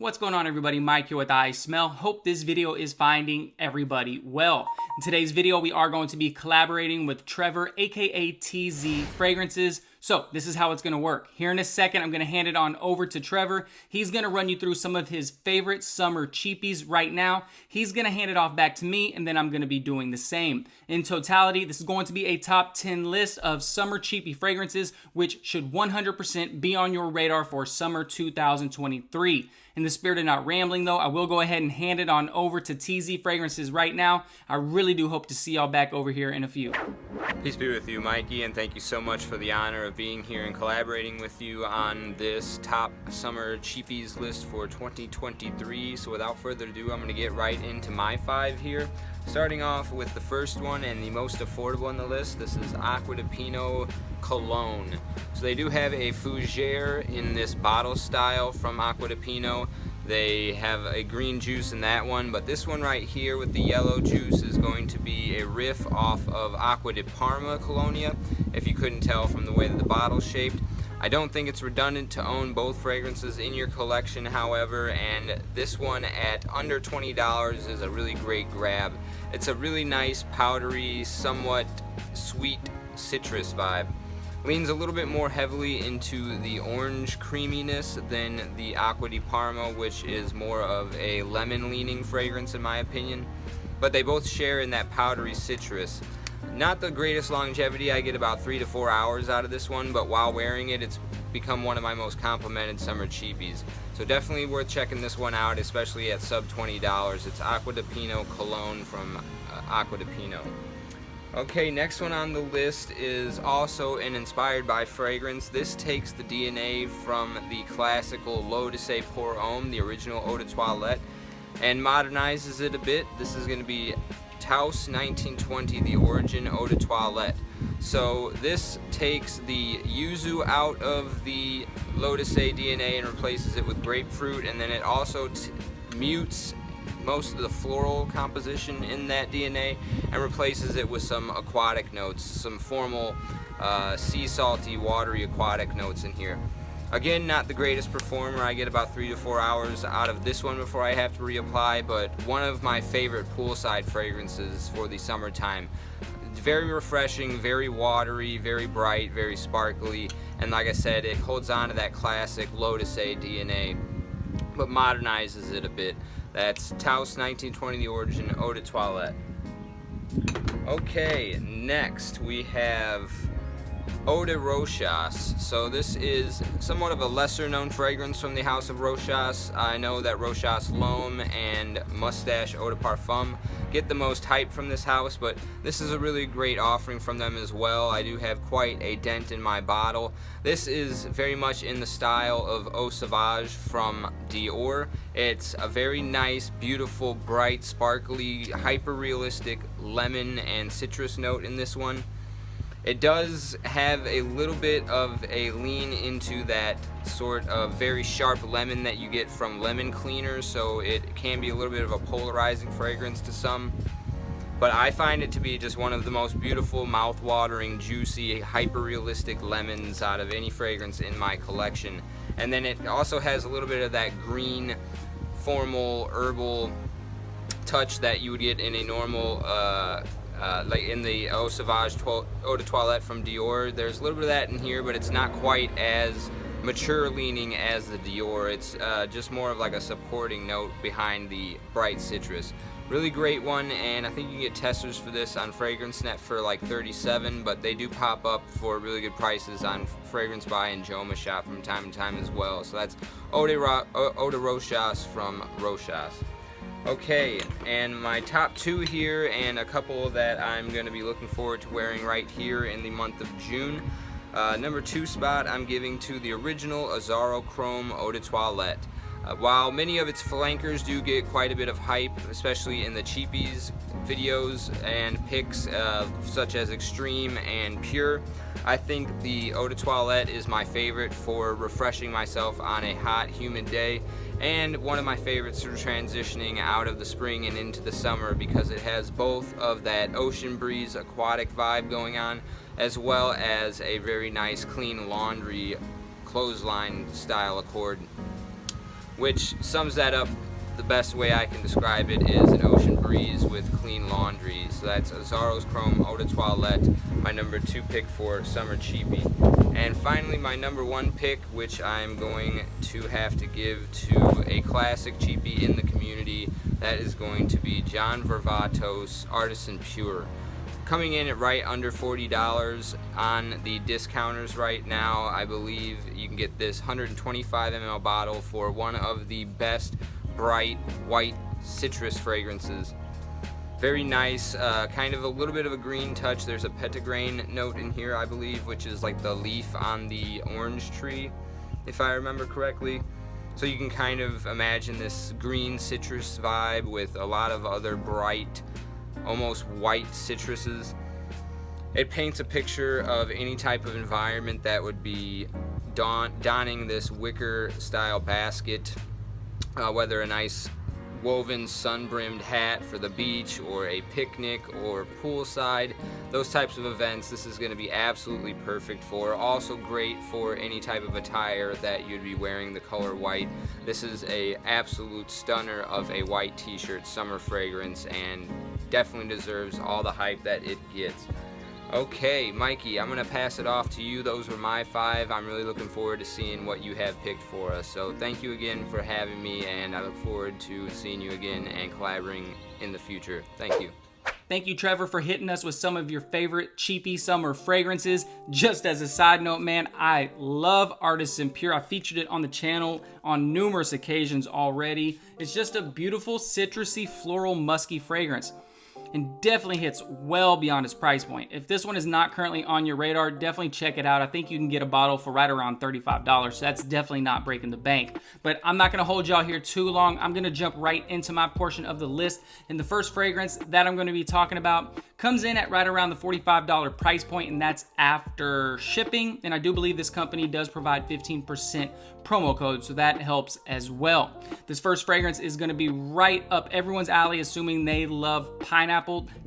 What's going on, everybody? Mike here with iSMELL. Hope this video is finding everybody well. In today's video, we are going to be collaborating with Trevor, aka TZ Fragrances. So this is how it's going to work. Here in a second, I'm going to hand it on over to Trevor. He's going to run you through some of his favorite summer cheapies right now. He's going to hand it off back to me, and then I'm going to be doing the same. In totality, this is going to be a top 10 list of summer cheapie fragrances, which should 100% be on your radar for summer 2023. In the spirit of not rambling, though, I will go ahead and hand it on over to TZ Fragrances right now. I really do hope to see y'all back over here in a few. Peace be with you, Mikey, and thank you so much for the honor of being here and collaborating with you on this top summer cheapies list for 2023. So without further ado, I'm going to get right into my 5 here. Starting off with the first one and the most affordable on the list, this is Acqua di Pino Cologne. So they do have a fougere in this bottle style from Acqua di Pino. They have a green juice in that one, but this one right here with the yellow juice is going to be a riff off of Acqua di Parma Colonia, if you couldn't tell from the way that the bottle's shaped. I don't think it's redundant to own both fragrances in your collection, however, and this one at under $20 is a really great grab. It's a really nice, powdery, somewhat sweet citrus vibe. Leans a little bit more heavily into the orange creaminess than the Acqua di Parma, which is more of a lemon-leaning fragrance in my opinion. But they both share in that powdery citrus. Not the greatest longevity. I get about 3 to 4 hours out of this one, but while wearing it, it's become one of my most complimented summer cheapies. So definitely worth checking this one out, especially at sub $20. It's Acqua di Pino Cologne from Acqua di Pino. Okay, next one on the list is also an inspired by fragrance. This takes the DNA from the classical L'Eau de Say Pour Homme, the original Eau de Toilette, and modernizes it a bit. This is going to be Taos 1920, the origin Eau de Toilette. So this takes the yuzu out of the L'Eau de Say DNA and replaces it with grapefruit, and then it also mutes most of the floral composition in that DNA and replaces it with some aquatic notes, some formal sea salty, watery aquatic notes in here. Again, not the greatest performer. I get about 3 to 4 hours out of this one before I have to reapply, but one of my favorite poolside fragrances for the summertime. Very refreshing, very watery, very bright, very sparkly, and like I said, it holds on to that classic L'Eau de Say DNA, but modernizes it a bit. That's Taos 1920, the origin Eau de Toilette. Okay, next we have Eau de Rochas. So this is somewhat of a lesser known fragrance from the house of Rochas. I know that Rochas L'Homme and Mustache Eau de Parfum get the most hype from this house, but this is a really great offering from them as well. I do have quite a dent in my bottle. This is very much in the style of Eau Sauvage from Dior. It's a very nice, beautiful, bright, sparkly, hyper-realistic lemon and citrus note in this one. It does have a little bit of a lean into that sort of very sharp lemon that you get from lemon cleaners, so it can be a little bit of a polarizing fragrance to some. But I find it to be just one of the most beautiful, mouth-watering, juicy, hyper-realistic lemons out of any fragrance in my collection. And then it also has a little bit of that green, formal, herbal touch that you would get in a normal like in the Eau Sauvage Eau de Toilette from Dior. There's a little bit of that in here, but it's not quite as mature leaning as the Dior. It's just more of like a supporting note behind the bright citrus. Really great one, and I think you can get testers for this on FragranceNet for like $37, but they do pop up for really good prices on Fragrance Buy and Joma Shop from time to time as well. So that's Eau de Rochas from Rochas. Okay, and my top 2 here, and a couple that I'm going to be looking forward to wearing right here in the month of June. Number 2 spot I'm giving to the original Azzaro Chrome Eau de Toilette. While many of its flankers do get quite a bit of hype, especially in the cheapies videos and pics such as Extreme and Pure, I think the Eau de Toilette is my favorite for refreshing myself on a hot, humid day, and one of my favorites for transitioning out of the spring and into the summer because it has both of that ocean breeze aquatic vibe going on, as well as a very nice clean laundry clothesline style accord. which sums that up. The best way I can describe it is an ocean breeze with clean laundry. So that's Azaro's Chrome Eau de Toilette, my number 2 pick for summer cheapie. And finally, my number 1 pick, which I'm going to have to give to a classic cheapie in the community, that is going to be John Varvatos Artisan Pure. Coming in at right under $40 on the discounters right now. I believe you can get this 125 ml bottle for one of the best bright white citrus fragrances. Very nice, kind of a little bit of a green touch. There's a petitgrain note in here, I believe, which is like the leaf on the orange tree, if I remember correctly. So you can kind of imagine this green citrus vibe with a lot of other bright, almost white citruses. It paints a picture of any type of environment that would be donning this wicker style basket, whether a nice woven sun-brimmed hat for the beach or a picnic or poolside, those types of events, this is going to be absolutely perfect for. Also great for any type of attire that you'd be wearing the color white. This is a absolute stunner of a white t-shirt summer fragrance and definitely deserves all the hype that it gets. Okay, Mikey, I'm going to pass it off to you. Those were my 5. I'm really looking forward to seeing what you have picked for us. So thank you again for having me, and I look forward to seeing you again and collaborating in the future. Thank you. Thank you, Trevor, for hitting us with some of your favorite cheapy summer fragrances. Just as a side note, man, I love Artisan Pure. I featured it on the channel on numerous occasions already. It's just a beautiful, citrusy, floral, musky fragrance, and definitely hits well beyond its price point. If this one is not currently on your radar, definitely check it out. I think you can get a bottle for right around $35, so that's definitely not breaking the bank. But I'm not gonna hold y'all here too long. I'm gonna jump right into my portion of the list. And the first fragrance that I'm gonna be talking about comes in at right around the $45 price point, and that's after shipping. And I do believe this company does provide 15% promo code, so that helps as well. This first fragrance is gonna be right up everyone's alley, assuming they love pineapple.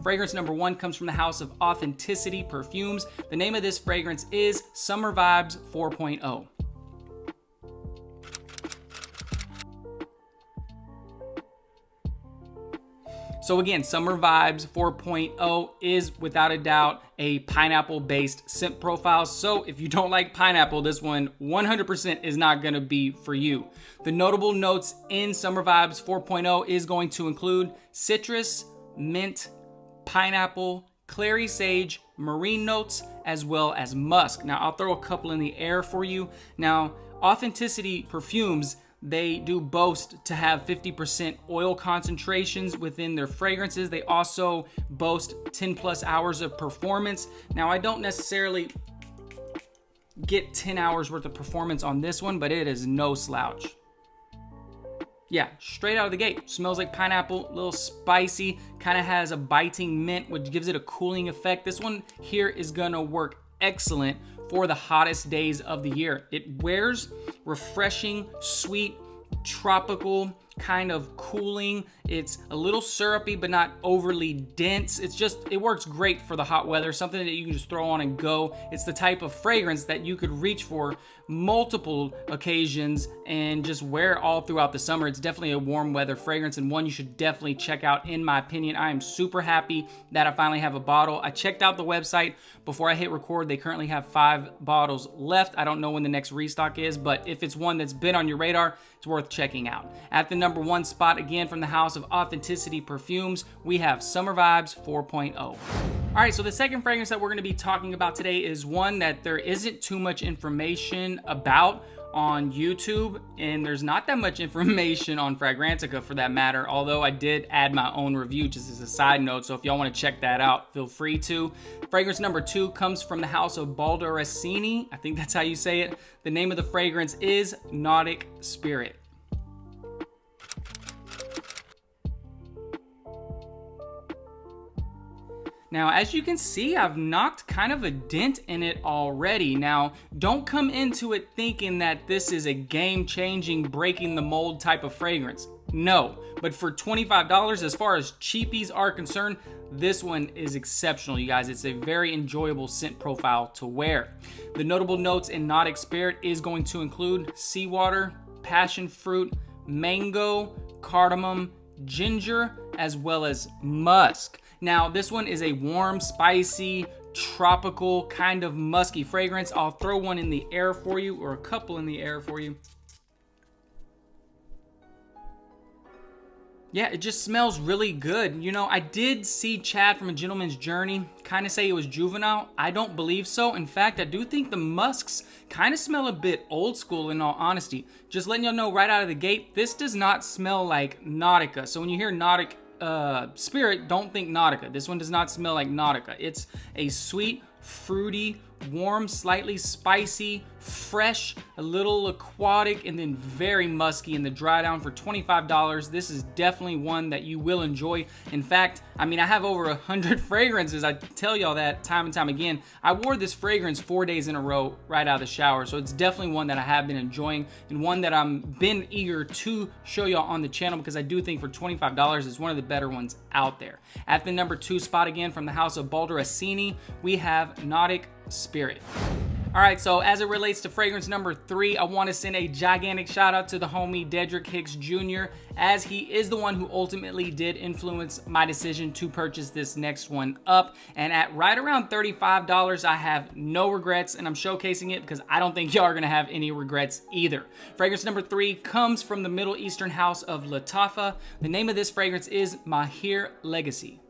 Fragrance number 1 comes from the house of Authenticity Perfumes. The name of this fragrance is Summer Vibes 4.0. So again, Summer Vibes 4.0 is without a doubt a pineapple-based scent profile. So if you don't like pineapple, this one 100% is not gonna be for you. The notable notes in Summer Vibes 4.0 is going to include citrus, mint, pineapple, clary sage, marine notes, as well as musk. Now I'll throw a couple in the air for you. Now, Authenticity Perfumes, they do boast to have 50% oil concentrations within their fragrances. They also boast 10 plus hours of performance. Now, I don't necessarily get 10 hours worth of performance on this one, but it is no slouch. Yeah, straight out of the gate. Smells like pineapple, a little spicy, kind of has a biting mint, which gives it a cooling effect. This one here is gonna work excellent for the hottest days of the year. It wears refreshing, sweet, tropical, kind of cooling. It's a little syrupy, but not overly dense. It works great for the hot weather, something that you can just throw on and go. It's the type of fragrance that you could reach for multiple occasions and just wear all throughout the summer. It's definitely a warm weather fragrance, and one you should definitely check out, in my opinion. I am super happy that I finally have a bottle. I checked out the website before I hit record. They currently have 5 bottles left. I don't know when the next restock is, but if it's one that's been on your radar, it's worth checking out. At the number 1 spot, again from the house of Authenticity Perfumes, we have Summer Vibes 4.0. All right, so the second fragrance that we're going to be talking about today is one that there isn't too much information about on YouTube, and there's not that much information on Fragrantica for that matter, although I did add my own review just as a side note, so if y'all want to check that out, feel free to. Fragrance number 2 comes from the house of Baldaracini. I think that's how you say it. The name of the fragrance is Nautic Spirit. Now, as you can see, I've knocked kind of a dent in it already. Now, don't come into it thinking that this is a game-changing, breaking the mold type of fragrance. No, but for $25, as far as cheapies are concerned, this one is exceptional, you guys. It's a very enjoyable scent profile to wear. The notable notes in Nautic Spirit is going to include seawater, passion fruit, mango, cardamom, ginger, as well as musk. Now, this one is a warm, spicy, tropical, kind of musky fragrance. I'll throw one in the air for you, or a couple in the air for you. Yeah, it just smells really good. You know, I did see Chad from A Gentleman's Journey kind of say it was juvenile. I don't believe so. In fact, I do think the musks kind of smell a bit old school, in all honesty. Just letting y'all know right out of the gate, this does not smell like Nautica. So when you hear Nautic Spirit, don't think Nautica. This one does not smell like Nautica. It's a sweet, fruity, warm, slightly spicy, fresh, a little aquatic, and then very musky in the dry down for $25. This is definitely one that you will enjoy. In fact, I mean, I have over 100 fragrances. I tell y'all that time and time again. I wore this fragrance 4 days in a row right out of the shower, so it's definitely one that I have been enjoying and one that I'm been eager to show y'all on the channel, because I do think for $25 it's one of the better ones out there. At the number 2 spot, again from the house of Balderacini, we have Nautic Spirit. All right, so as it relates to fragrance number 3, I want to send a gigantic shout out to the homie Dedrick Hicks Jr., as he is the one who ultimately did influence my decision to purchase this next one up. And at right around $35, I have no regrets, and I'm showcasing it because I don't think y'all are going to have any regrets either. Fragrance number 3 comes from the Middle Eastern house of Latafa. The name of this fragrance is Mahir Legacy.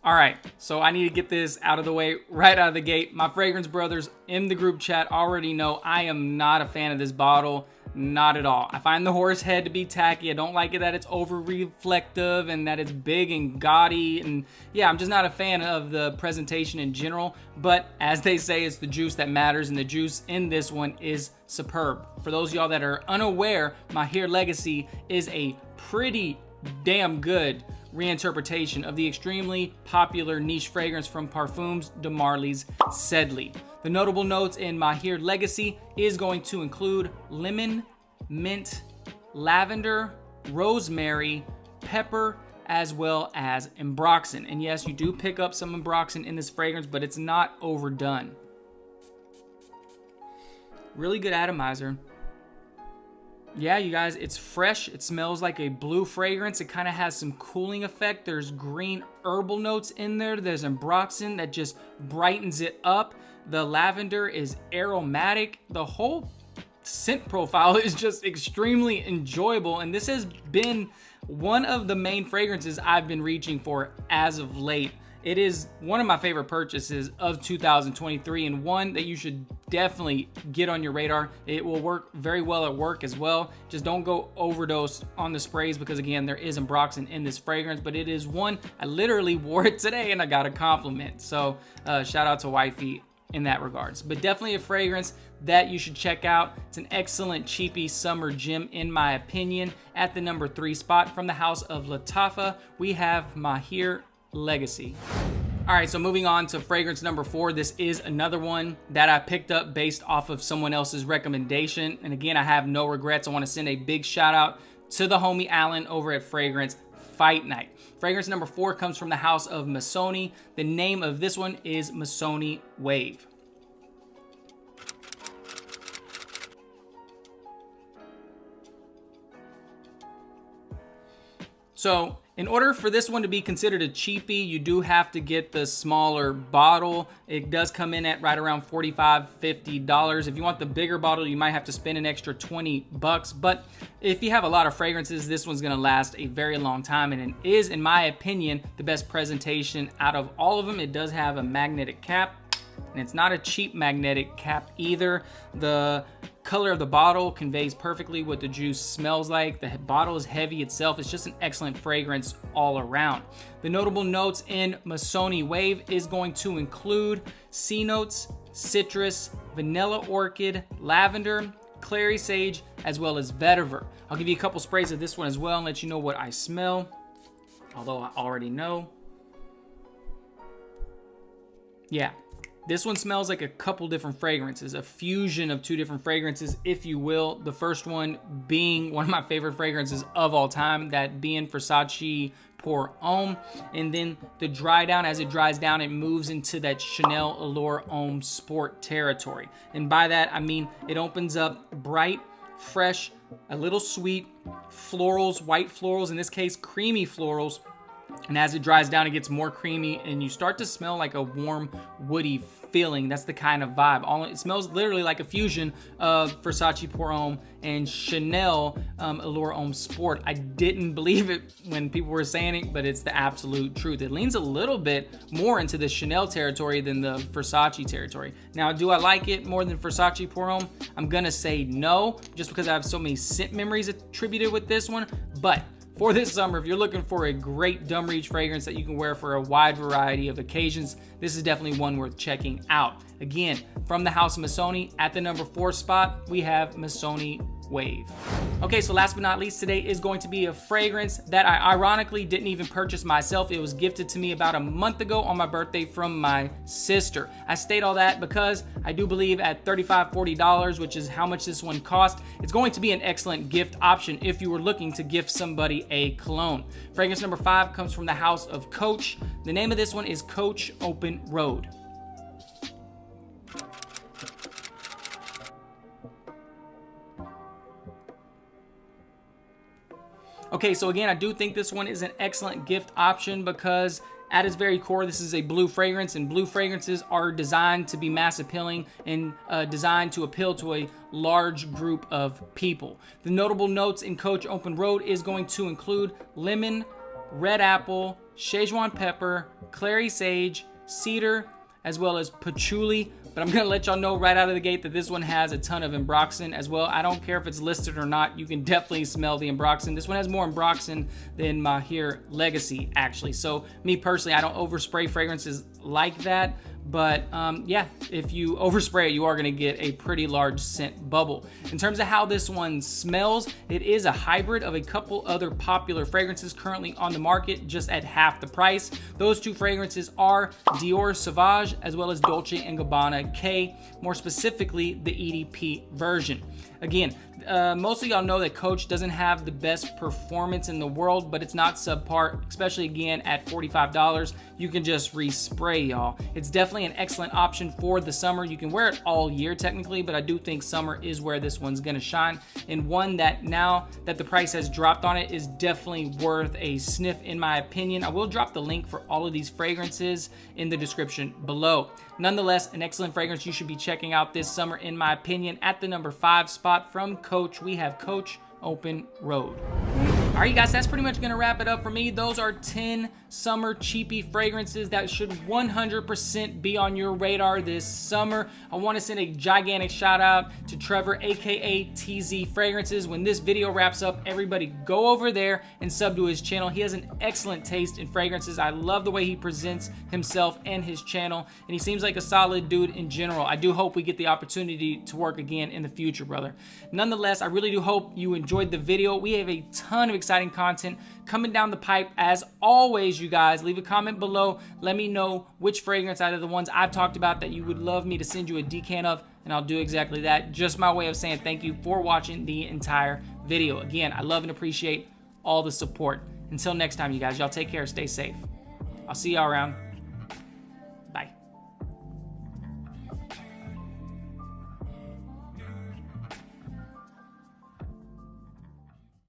All right, so I need to get this out of the way right out of the gate. My fragrance brothers in the group chat already know I am not a fan of this bottle, not at all. I find the horse head to be tacky. I don't like it that it's over reflective and that it's big and gaudy, and yeah, I'm just not a fan of the presentation in general. But as they say, it's the juice that matters, and the juice in this one is superb. For those of y'all that are unaware, Mahir Legacy is a pretty damn good reinterpretation of the extremely popular niche fragrance from Parfums de Marly's Sedley. The notable notes in Mahir Legacy is going to include lemon, mint, lavender, rosemary, pepper, as well as ambroxan. And yes, you do pick up some ambroxan in this fragrance, but it's not overdone. Really good atomizer. Yeah, you guys, it's fresh. It smells like a blue fragrance. It kind of has some cooling effect. There's green herbal notes in there. There's ambroxan that just brightens it up. The lavender is aromatic. The whole scent profile is just extremely enjoyable, and this has been one of the main fragrances I've been reaching for as of late. It is one of my favorite purchases of 2023, and one that you should definitely get on your radar. It will work very well at work as well. Just don't go overdose on the sprays, because again, there is ambroxan in this fragrance, but it is one, I literally wore it today and I got a compliment. So shout out to wifey in that regards. But definitely a fragrance that you should check out. It's an excellent cheapy summer gem in my opinion. At the number 3 spot from the house of Latafa, we have Mahir Legacy. All right, so moving on to fragrance number 4. This is another one that I picked up based off of someone else's recommendation. And again, I have no regrets. I want to send a big shout out to the homie Alan over at Fragrance Fight Night. Fragrance number 4 comes from the house of Missoni. The name of this one is Missoni Wave. So in order for this one to be considered a cheapie, you do have to get the smaller bottle. It does come in at right around $45, $50. If you want the bigger bottle, you might have to spend an extra $20. But if you have a lot of fragrances, this one's gonna last a very long time, and it is, in my opinion, the best presentation out of all of them. It does have a magnetic cap, and it's not a cheap magnetic cap either. The color of the bottle conveys perfectly what the juice smells like. The bottle is heavy itself. It's just an excellent fragrance all around. The notable notes in Missoni Wave is going to include C notes, citrus, vanilla orchid, lavender, clary sage, as well as vetiver. I'll give you a couple sprays of this one as well and let you know what I smell, although I already know. Yeah. This one smells like a couple different fragrances, a fusion of 2 different fragrances, if you will. The first one being one of my favorite fragrances of all time, that being Versace Pour Homme. And then the dry down, as it dries down, it moves into that Chanel Allure Homme Sport territory. And by that, I mean it opens up bright, fresh, a little sweet florals, white florals, in this case, creamy florals. And as it dries down, it gets more creamy, and you start to smell like a warm, woody feeling. That's the kind of vibe. It smells literally like a fusion of Versace Pour Homme and Chanel Allure Homme Sport. I didn't believe it when people were saying it, but it's the absolute truth. It leans a little bit more into the Chanel territory than the Versace territory. Now, do I like it more than Versace Pour Homme? I'm gonna say no, just because I have so many scent memories attributed with this one. But for this summer, if you're looking for a great dumb reach fragrance that you can wear for a wide variety of occasions, this is definitely one worth checking out. Again, from the house of Missoni, at the number 4 spot, we have Missoni Wave. Okay, so last but not least, today is going to be a fragrance that I ironically didn't even purchase myself. It was gifted to me about a month ago on my birthday from my sister. I state all that because I do believe at $35, $40, which is how much this one cost, it's going to be an excellent gift option if you were looking to gift somebody a cologne. Fragrance number 5 comes from the house of Coach. The name of this one is Coach Open Road. Okay, so again, I do think this one is an excellent gift option because at its very core, this is a blue fragrance, and blue fragrances are designed to be mass appealing and designed to appeal to a large group of people. The notable notes in Coach Open Road is going to include lemon, red apple, Szechuan pepper, clary sage, cedar, as well as patchouli. But I'm gonna let y'all know right out of the gate that this one has a ton of ambroxan as well. I don't care if it's listed or not, you can definitely smell the ambroxan. This one has more ambroxan than Mahir Legacy, actually. So me personally, I don't overspray fragrances like that. But yeah, if you overspray it, you are gonna get a pretty large scent bubble. In terms of how this one smells, it is a hybrid of a couple other popular fragrances currently on the market, just at half the price. Those two fragrances are Dior Sauvage as well as Dolce & Gabbana K, more specifically the EDP version. Again, most of y'all know that Coach doesn't have the best performance in the world, but it's not subpar, especially again at $45. You can just respray, y'all. It's definitely an excellent option for the summer. You can wear it all year technically, but I do think summer is where this one's gonna shine, and one that now that the price has dropped on it is definitely worth a sniff in my opinion. I will drop the link for all of these fragrances in the description below. Nonetheless, an excellent fragrance you should be checking out this summer in my opinion. At the number 5 spot from Coach, we have Coach Open Road. All right, you guys, that's pretty much gonna wrap it up for me. Those are 10 summer cheapy fragrances that should 100% be on your radar this summer. I wanna send a gigantic shout out to Trevor, AKA TZ Fragrances. When this video wraps up, everybody go over there and sub to his channel. He has an excellent taste in fragrances. I love the way he presents himself and his channel, and he seems like a solid dude in general. I do hope we get the opportunity to work again in the future, brother. Nonetheless, I really do hope you enjoyed the video. We have a ton of exciting content coming down the pipe. As always, you guys, leave a comment below. Let me know which fragrance out of the ones I've talked about that you would love me to send you a decant of, and I'll do exactly that. Just my way of saying thank you for watching the entire video. Again, I love and appreciate all the support. Until next time, you guys, y'all take care, stay safe. I'll see y'all around.